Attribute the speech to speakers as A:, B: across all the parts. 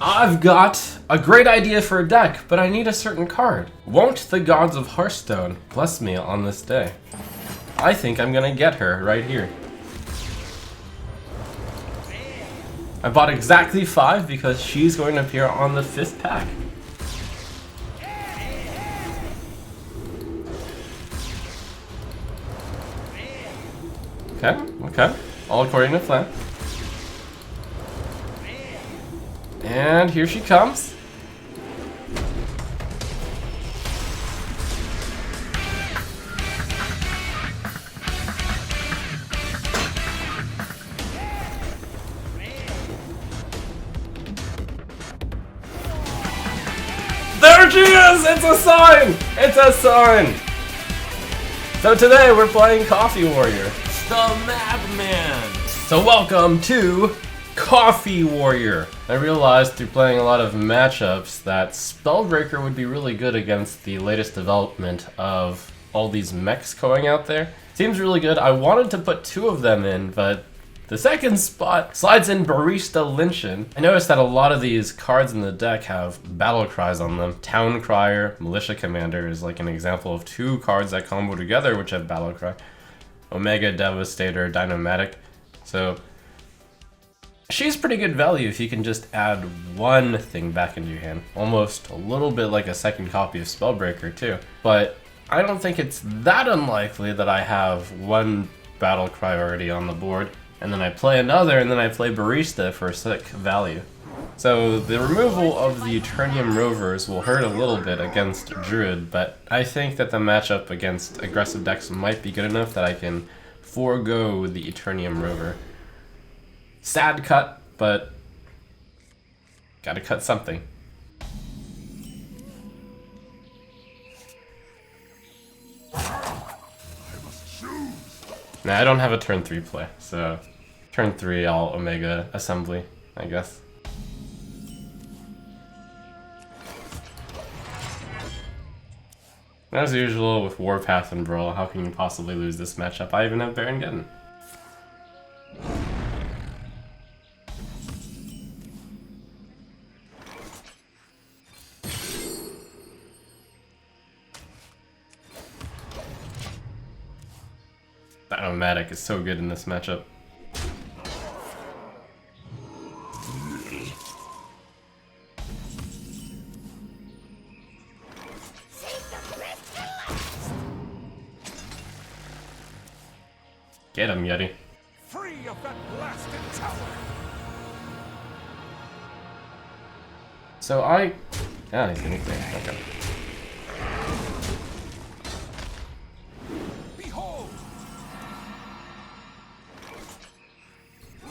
A: I've got a great idea for a deck, but I need a certain card. Won't the gods of Hearthstone bless me on this day? I think I'm gonna get her right here. I bought exactly 5 because she's going to appear on the 5th pack. Okay. All according to plan. And here she comes. There she is! It's a sign! It's a sign! So today we're playing Coffee Warrior.
B: The Madman!
A: So welcome to Coffee Warrior. I realized through playing a lot of matchups that Spellbreaker would be really good against the latest development of all these mechs going out there. Seems really good. I wanted to put 2 of them in, but the second spot slides in Barista Lynchen. I noticed that a lot of these cards in the deck have battle cries on them. Town Crier, Militia Commander is like an example of 2 cards that combo together which have battle cry. Omega Devastator, Dynamatic. So she's pretty good value if you can just add 1 thing back into your hand. Almost a little bit like a second copy of Spellbreaker too. But I don't think it's that unlikely that I have 1 battle cry already on the board, and then I play another, and then I play Barista for sick value. So the removal of the Eternium Rovers will hurt a little bit against Druid, but I think that the matchup against aggressive decks might be good enough that I can forego the Eternium Rover. Sad cut, but gotta cut something. Nah, I don't have a turn 3 play, so turn 3 I'll Omega Assembly, I guess. As usual with Warpath and Brawl, how can you possibly lose this matchup? I even have Baron Geddon. Dynamatic is so good in this matchup. Get him, Yeti.
B: Free of that blasted tower!
A: So yeah, he's gonna stay. Okay.
B: Behold!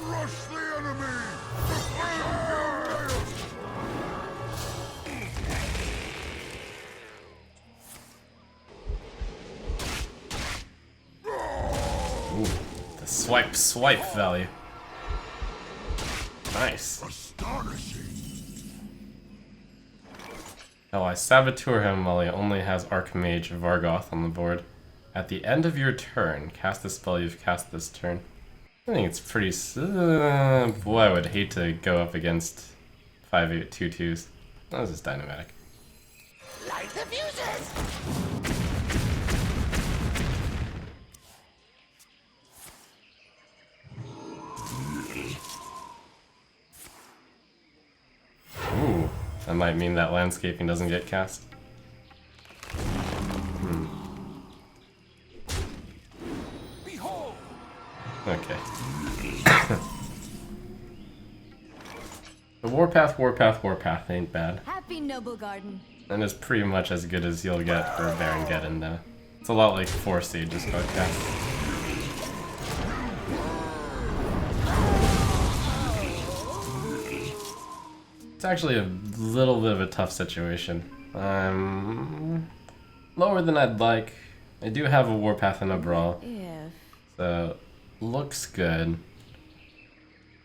C: Rush the enemy!
A: Ooh, the swipe value. Nice.
C: Astonishing!
A: Now I Saboteur him while he only has Archmage Vargoth on the board. At the end of your turn, cast the spell you've cast this turn. I think it's pretty... boy, I would hate to go up against 5/8 2/2s. That was just Dynamatic.
C: Light the fuses!
A: Ooh, that might mean that Landscaping doesn't get cast.
B: Behold!
A: Okay. The Warpath ain't bad.
D: Happy Noble Garden.
A: And it's pretty much as good as you'll get for Baron Geddon though. It's a lot like 4 Sages podcast. It's actually a little bit of a tough situation. Lower than I'd like. I do have a Warpath and a Brawl.
D: If.
A: So, looks good.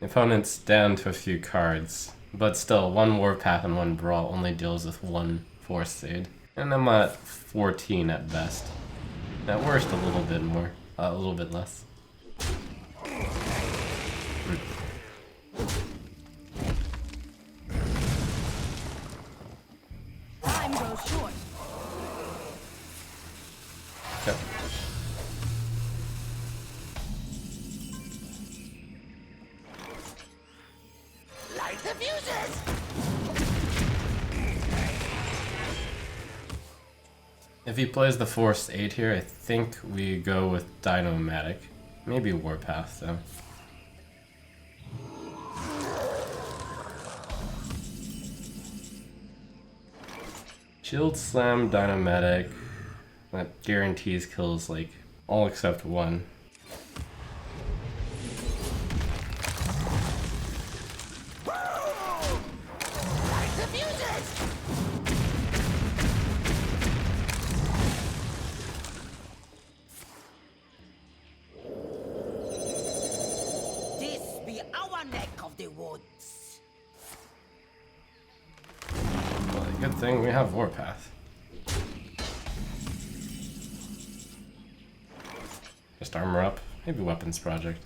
A: The opponent's down to a few cards. But still, 1 Warpath and 1 Brawl only deals with 1 Force Aid. And I'm at 14 at best. At worst, a little bit more. A little bit less.
D: so short.
A: Okay.
C: Light the fuses!
A: If he plays the Force 8 here, I think we go with Dynomatic. Maybe Warpath, though. Shield Slam, Dynomatic. That guarantees kills, like, all except one.
C: Light the fuses! This be our neck of the woods.
A: Well, good thing we have Warpath. Just armor up, maybe Weapons Project.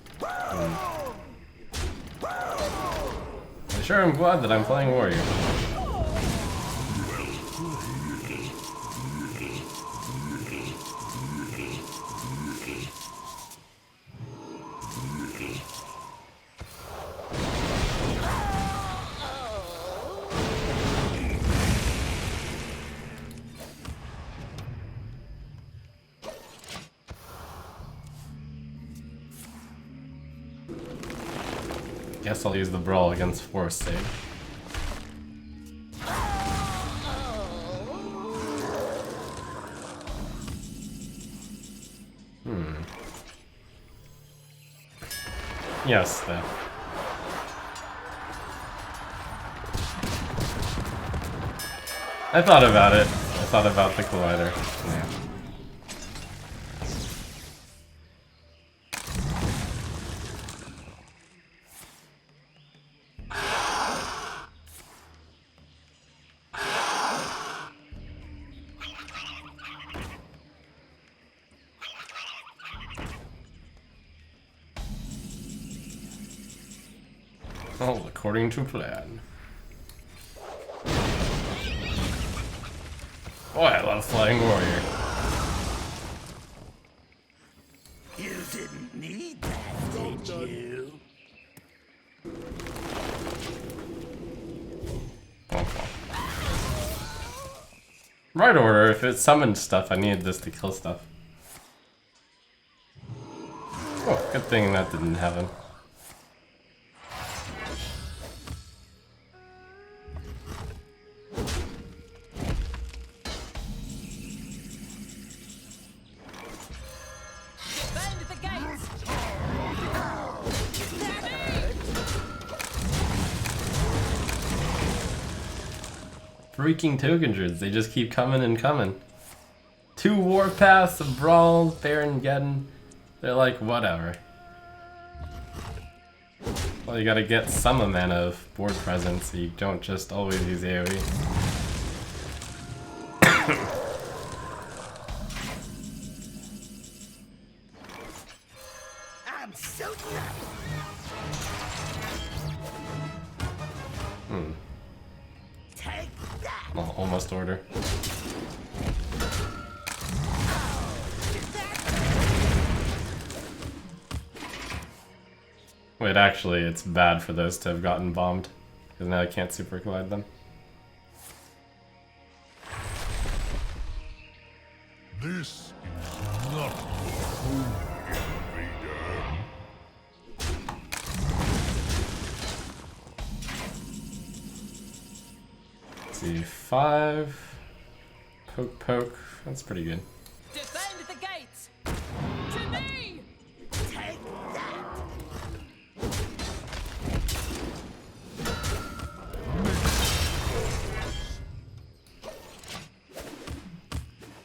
A: Sure, I'm glad that I'm playing Warrior. Guess I'll use the Brawl against Force Sage. Yes, though. I thought about it. I thought about the Collider. Yeah. All according to plan. Boy, I love Flying Warrior.
C: You didn't need that, did you?
A: Right order, if it summoned stuff, I needed this to kill stuff. Oh, good thing that didn't happen.
D: Defend the gates!
A: Freaking token druids, they just keep coming and coming. 2 Warpaths, a Brawl, Baron Geddon. They're like, whatever. Well, you gotta get some amount of board presence, so you don't just always use AoE.
C: I'm so glad. Take that.
A: Well, almost order. Wait, actually, it's bad for those to have gotten bombed, because now I can't super collide them.
C: This is not home, invader.
A: Let's see, 5. Poke, poke. That's pretty good.
D: Defend the gates! To me!
C: Take that.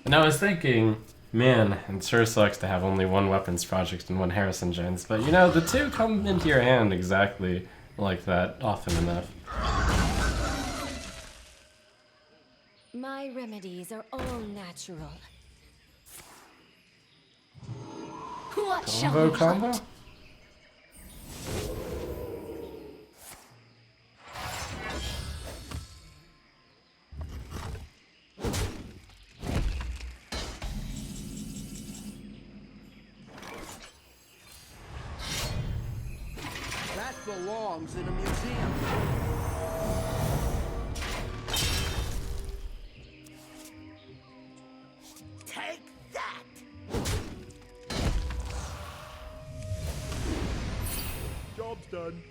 A: And I was thinking, man, it sure sucks to have only 1 Weapons Project and 1 Harrison Gens, but you know, the 2 come into your hand exactly like that often enough.
E: My remedies are all natural. What shall
A: Combo
E: we
A: combo?
E: hunt?
F: belongs in a museum.
C: Take that!
F: Job's done.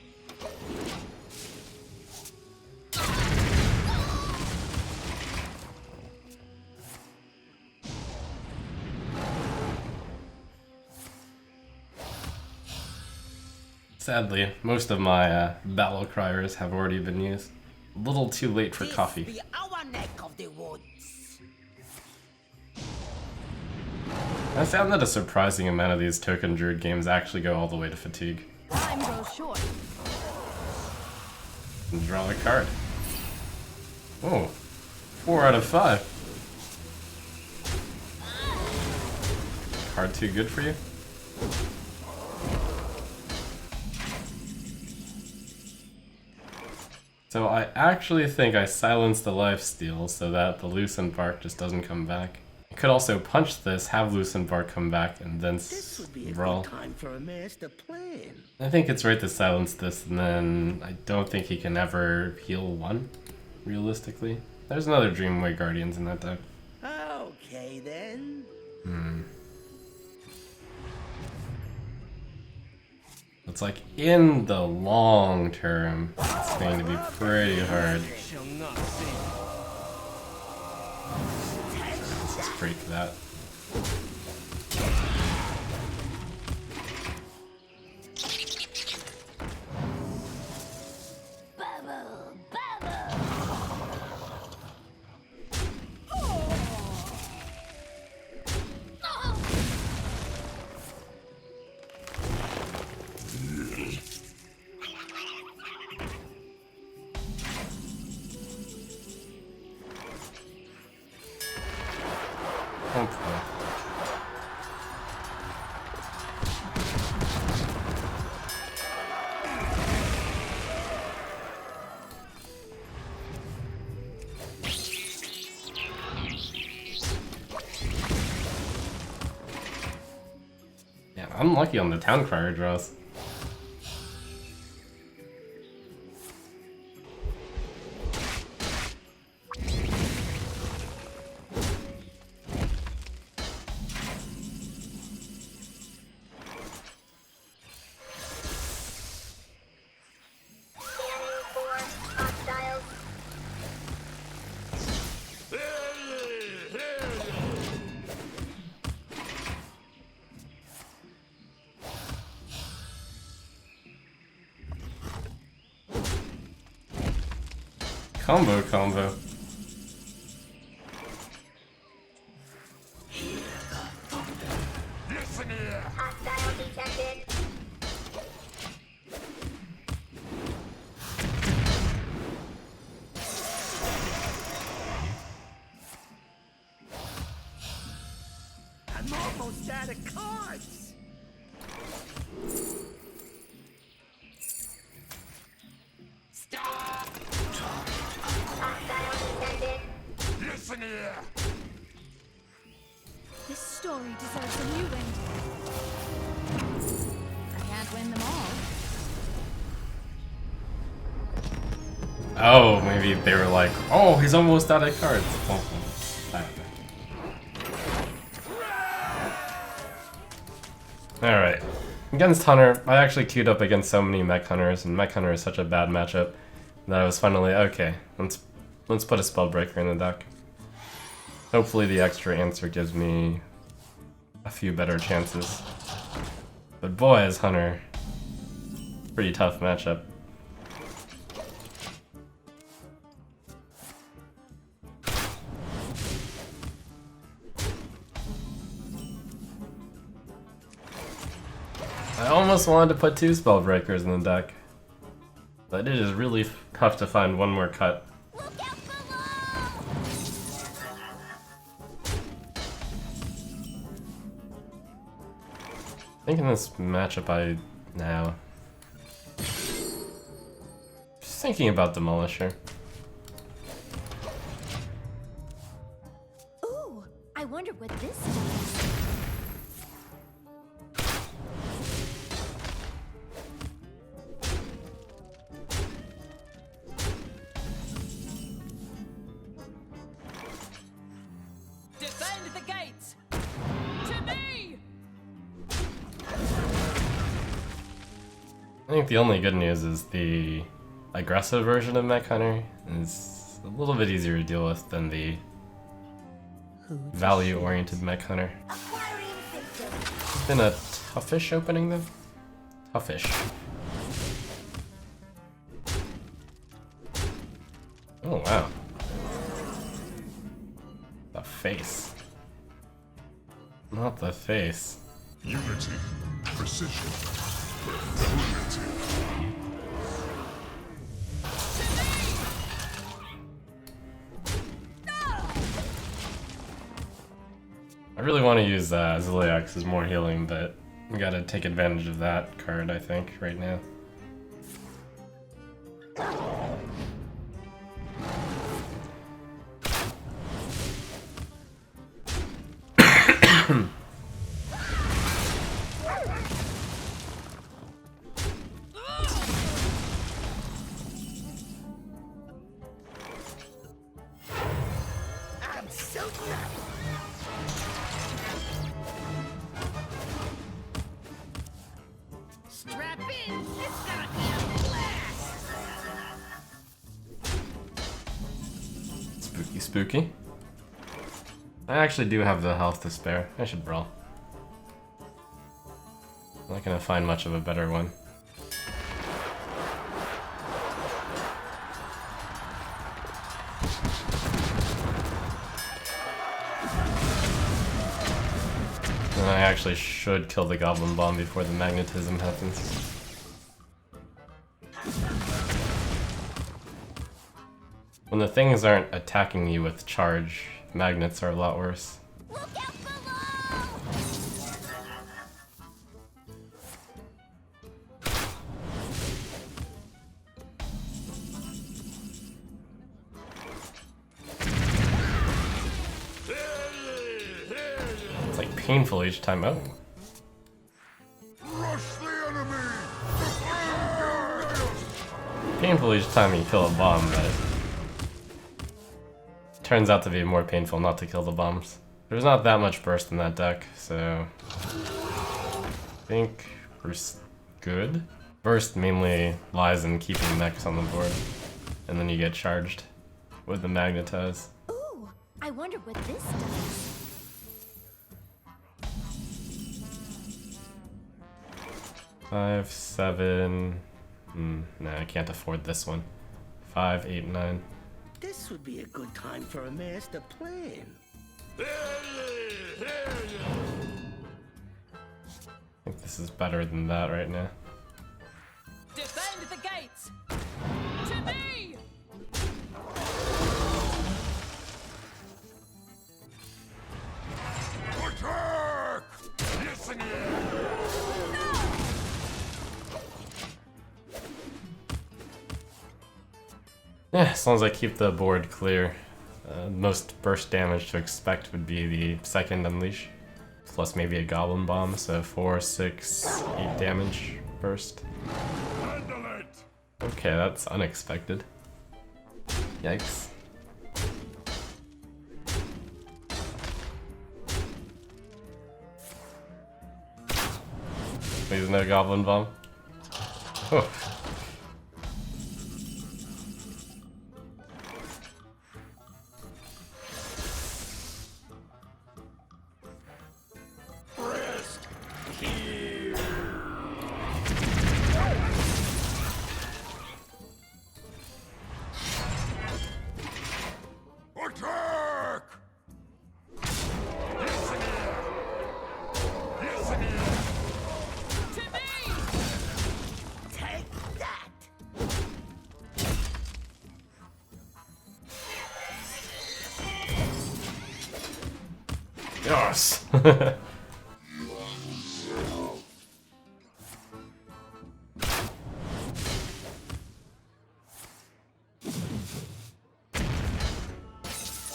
A: Sadly, most of my battle criers have already been used. A little too late for
C: This
A: coffee.
C: be our neck of the woods.
A: I found that a surprising amount of these token druid games actually go all the way to fatigue.
D: Time grows short.
A: And draw a card. Oh, 4 out of 5. Card too good for you? So I actually think I silenced the lifesteal so that the Loosened Bark just doesn't come back. I could also punch this, have Loosened Bark come back, and then
F: This would be a
A: roll.
F: good time for a master plan.
A: I think it's right to silence this, and then I don't think he can ever heal 1, realistically. There's another Dreamway Guardians in that deck.
F: Okay then.
A: It's like, in the long term, it's going to be pretty hard.
B: Shall not see.
A: Let's just break that.
E: Bubble, bubble.
A: Hopefully. Yeah, I'm lucky on the town crier draws. Combo.
B: Listen here.
E: Hostile detected.
F: I'm almost out of cards.
B: Stop.
E: Hostile detected.
B: Listen here.
D: This story deserves a new ending. I can't win them all.
A: Oh, maybe they were like, oh, he's almost out of cards. I don't know. Alright. Against Hunter, I actually queued up against so many Mech Hunters, and Mech Hunter is such a bad matchup that I was finally, okay, let's put a Spellbreaker in the deck. Hopefully the extra answer gives me a few better chances. But boy, is Hunter pretty tough matchup. I almost wanted to put 2 Spellbreakers in the deck, but it is really tough to find one more cut.
E: Look out below!
A: I think in this matchup now. Just thinking about Demolisher.
E: Ooh, I wonder what this does.
D: the gates! To me!
A: I think the only good news is the aggressive version of Mech Hunter is a little bit easier to deal with than the value-oriented Mech Hunter.
E: Acquiring system.
A: It's been a toughish opening though. Toughish. Oh wow. The face. Not the face.
B: Unity, precision, perfection.
A: I really want to use Ziliax as more healing, but we gotta take advantage of that card, I think, right now.
F: I'm so glad.
C: Strap in. It's gonna be a blast.
A: Spooky, spooky. I actually do have the health to spare. I should brawl. I'm not gonna find much of a better one. And I actually should kill the Goblin Bomb before the magnetism happens. When the things aren't attacking you with charge, magnets are a lot worse.
E: Look out below!
A: It's like painful each time. Oh,
B: Rush the enemy!
A: painful each time you kill a bomb, but turns out to be more painful not to kill the bombs. There's not that much burst in that deck, so I think we're good. Burst mainly lies in keeping mechs on the board, and then you get charged with the magnetize.
E: Ooh, I wonder what this does.
A: 5, 7. No, I can't afford this one. 5, 8, 9.
F: This would be a good time for a master plan.
A: I think this is better than that right now.
D: Defend the gates! To me!
B: Attack! Listen here!
A: Yeah, as long as I keep the board clear. Most burst damage to expect would be the second Unleash, plus maybe a Goblin Bomb, so 4, 6, 8 damage burst.
B: Handle it!
A: Okay, that's unexpected. Yikes. Please no Goblin Bomb. Oh.
B: Rest here! Attack! Listen here! Listen here!
D: To me!
F: Take that!
A: Yes!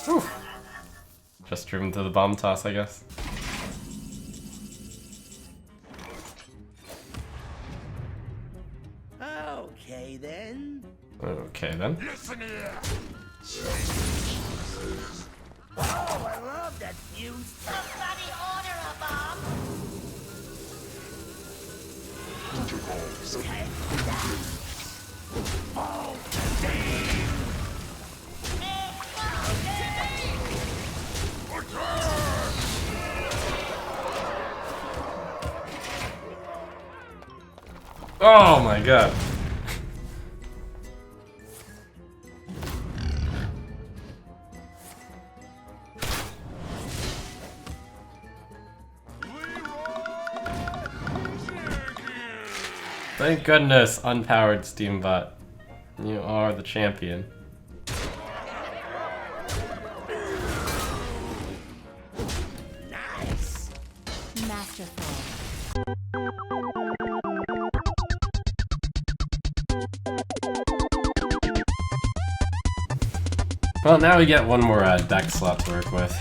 A: Whew. Just driven to the bomb toss, I guess.
F: Okay then.
A: Okay then.
B: Listen here!
F: Oh, I love that fuse.
C: Somebody order a bomb.
A: Oh my god. Thank goodness, unpowered Steambot. You are the champion.
F: Nice.
E: Masterful.
A: Well, now we get one more deck slot to work with.